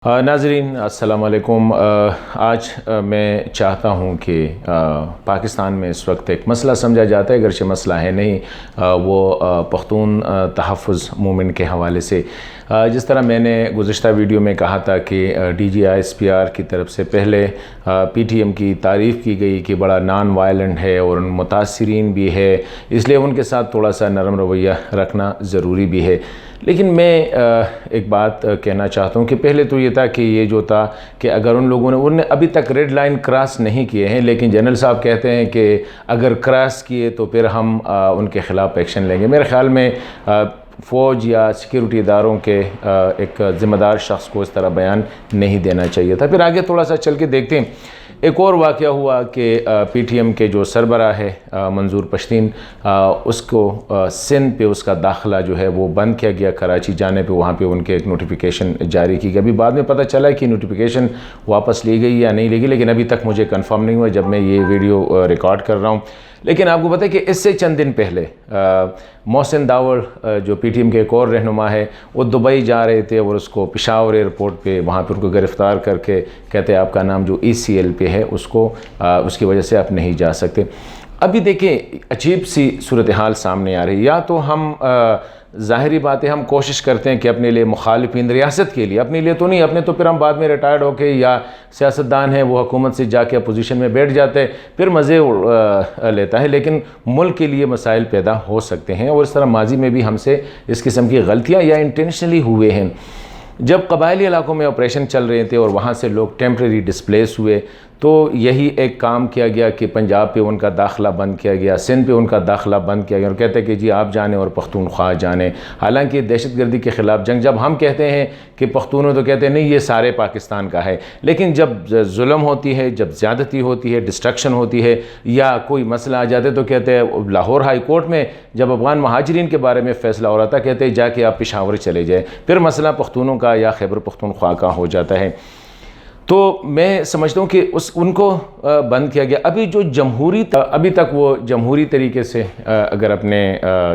नाज़रीन अस्सलाम वालेकुम। आज मैं चाहता हूं कि पाकिस्तान में इस वक्त एक मसला समझा जाता है, अगरचे मसला है नहीं, वो पख्तून तहफ़्फ़ुज़ मूवमेंट के हवाले से। जिस तरह मैंने गुज़िश्ता वीडियो में कहा था कि DGISPR की तरफ से पहले PTM की तारीफ़ की गई कि बड़ा नॉन वायलेंट है और मुतासिरीन भी है, इसलिए उनके साथ थोड़ा सा नरम रवैया रखना ज़रूरी भी है। लेकिन मैं एक बात कहना चाहता हूँ कि पहले तो ये था कि ये जो था कि अगर उन लोगों ने उन्होंने अभी तक रेड लाइन क्रॉस नहीं किए हैं, लेकिन जनरल साहब कहते हैं कि अगर क्रॉस किए तो फिर हम उनके ख़िलाफ़ एक्शन लेंगे। मेरे ख़्याल में फ़ौज या सिक्योरिटी इदारों के एक ज़िम्मेदार शख्स को इस तरह बयान नहीं देना चाहिए था। फिर आगे थोड़ा सा चल के देखते हैं। एक और वाक़या हुआ कि PTM के जो सरबराह है मंजूर पश्तीन, उसको सिंध पे उसका दाखिला जो है वो बंद किया गया। कराची जाने पे वहाँ पे उनके एक नोटिफिकेशन जारी की गई। अभी बाद में पता चला कि नोटिफिकेशन वापस ली गई या नहीं ली गई, लेकिन अभी तक मुझे कंफर्म नहीं हुआ जब मैं ये वीडियो रिकॉर्ड कर रहा हूँ। लेकिन आपको पता है कि इससे चंद दिन पहले मोहसिन दावड़ जो PTM के एक और रहनुमा है, वो दुबई जा रहे थे और उसको पेशावर एयरपोर्ट पे वहाँ पर उनको गिरफ़्तार करके कहते हैं आपका नाम जो ECL पे है उसको उसकी वजह से आप नहीं जा सकते। अभी देखिए अजीब सी सूरत हाल सामने आ रही है। या तो हम ज़ाहिरी बात है हम कोशिश करते हैं कि अपने लिए मुखालिफिन रियासत के लिए, अपने लिए तो नहीं, अपने तो फिर हम बाद में रिटायर्ड होके या सियासतदान है वो हुकूमत से जाके अपोजिशन में बैठ जाते हैं, फिर मज़े लेता है, लेकिन मुल्क के लिए मसाइल पैदा हो सकते हैं। और इस तरह माजी में भी हमसे इस किस्म की गलतियाँ या इंटेंशनली हुए हैं। जब कबायली इलाकों में ऑपरेशन चल रहे थे और वहाँ से लोग टेम्प्रेरी डिस्प्लेस हुए, तो यही एक काम किया गया कि पंजाब पे उनका दाखिला बंद किया गया, सिंध पे उनका दाखिला बंद किया गया और कहते हैं कि जी आप जाने और पख्तूनख्वा जाने। हालांकि दहशतगर्दी के ख़िलाफ़ जंग जब हम कहते हैं कि पख्तूनों, तो कहते हैं नहीं ये सारे पाकिस्तान का है। लेकिन जब जुल्म होती है, जब ज़्यादती होती है, डिस्ट्रक्शन होती है या कोई मसला आ जाता है, तो कहते हैं लाहौर हाई कोर्ट में जब अफ़गान महाजरीन के बारे में फ़ैसला हो रहा था, कहते हैं जाके आप पेशावर चले जाए, फिर मसला पख्तूनों का या खैबर पख्तूनख्वा का हो जाता है। तो मैं समझता हूँ कि उनको बंद किया गया। अभी जो अभी तक वो जमहूरी तरीके से अगर अपने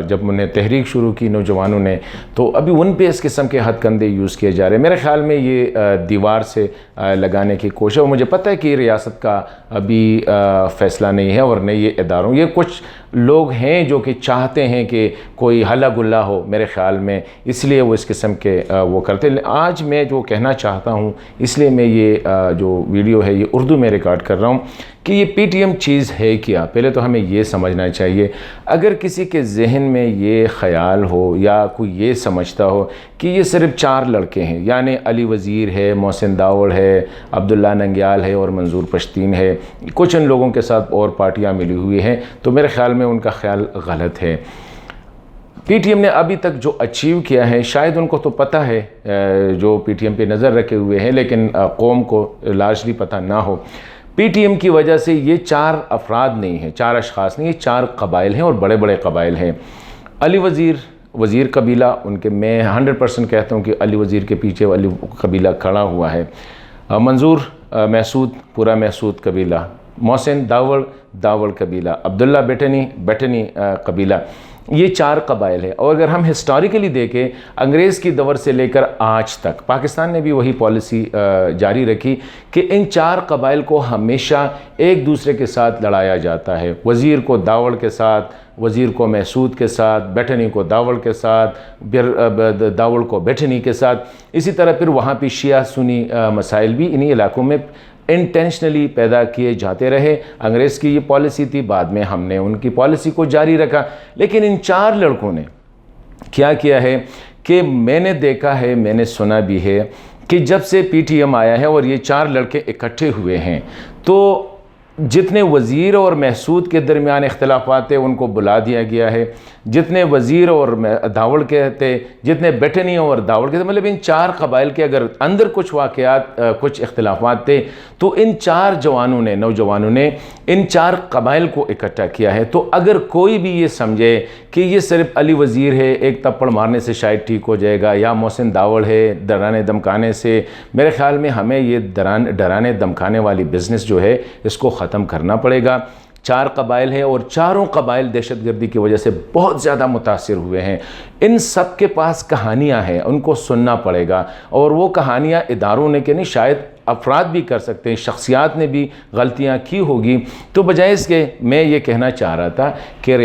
जब उन्हें तहरीक शुरू की नौजवानों ने, तो अभी उन पे इस किस्म के हथकंडे यूज़ किए जा रहे हैं। मेरे ख़्याल में ये दीवार से लगाने की कोशिश, और मुझे पता है कि रियासत का अभी फ़ैसला नहीं है और नहीं ये इदारों, ये कुछ लोग हैं जो कि चाहते हैं कि कोई हल्ला गुल्ला हो मेरे ख़्याल में, इसलिए वो इस किस्म के वो करते हैं। आज मैं जो कहना चाहता हूँ, इसलिए मैं ये जो वीडियो है ये उर्दू में रिकॉर्ड कर रहा हूँ कि ये PTM चीज़ है क्या। पहले तो हमें ये समझना चाहिए। अगर किसी के जहन में ये ख़याल हो या कोई ये समझता हो कि ये सिर्फ 4 लड़के हैं, यानी अली वज़ीर है, मोहसिन दावड़ है, अब्दुल्ला नंग्याल है और मंजूर पश्तीन है, कुछ इन लोगों के साथ और पार्टियाँ मिली हुई हैं, तो मेरे ख़्याल में उनका ख्याल गलत है। PTM ने अभी तक जो अचीव किया है, शायद उनको तो पता है जो PTM पे नज़र रखे हुए हैं, लेकिन कौम को लार्जली पता ना हो। PTM की वजह से ये 4 अफराद नहीं हैं, 4 अशख़ास नहीं, ये 4 कबाइल हैं और बड़े बड़े कबाइल हैं। अली वज़ीर कबीला, उनके मैं 100% कहता हूँ कि अली वज़ीर के पीछे अली कबीला खड़ा हुआ है। मंजूर महसूद, पूरा महसूद कबीला, मोहसिन दावड़ कबीला, अब्दुल्ला बेटनी कबीला, ये 4 कबाइल है। और अगर हम हिस्टोरिकली देखें, अंग्रेज़ की दौर से लेकर आज तक पाकिस्तान ने भी वही पॉलिसी जारी रखी कि इन 4 कबाइल को हमेशा एक दूसरे के साथ लड़ाया जाता है। वज़ीर को दावड़ के साथ, वज़ीर को महसूद के साथ, बेटनी को दावड़ के साथ, फिर दावड़ को बेटनी के साथ। इसी तरह फिर वहाँ पर शिया सुन्नी मसाइल भी इन्हीं इलाकों में इंटेंशनली पैदा किए जाते रहे। अंग्रेज़ की ये पॉलिसी थी, बाद में हमने उनकी पॉलिसी को जारी रखा। लेकिन इन 4 लड़कों ने क्या किया है कि मैंने देखा है, मैंने सुना भी है कि जब से PTM आया है और ये 4 लड़के इकट्ठे हुए हैं, तो जितने वज़ीर और महसूद के दरमियान इख्तिलाफ़ात थे उनको बुला दिया गया है। जितने वज़ीर और दावड़ के थे, जितने बेटनी और दावड़ के थे, मतलब इन 4 कबाइल के अगर अंदर कुछ वाक़यात कुछ इख्तिलाफ़ात थे, तो इन 4 नौजवानों ने इन 4 कबाइल को इकट्ठा किया है। तो अगर कोई भी ये समझे कि ये सिर्फ अली वज़ीर है, एक थप्पड़ मारने से शायद ठीक हो जाएगा, या मोहसिन दावड़ है डराने धमकाने से, मेरे ख़्याल में हमें ये डराने धमकाने वाली बिज़नेस जो है इसको ख़त्म करना पड़ेगा। 4 कबाइल है और चारों कबाइल दहशतगर्दी की वजह से बहुत ज़्यादा मुतासिर हुए हैं। इन सब के पास कहानियाँ हैं, उनको सुनना पड़ेगा। और वो कहानियाँ इदारों ने, कि नहीं, शायद अफराद भी कर सकते हैं, शख्सियात ने भी गलतियाँ की होगी। तो बजाय इसके मैं ये कहना चाह रहा था कि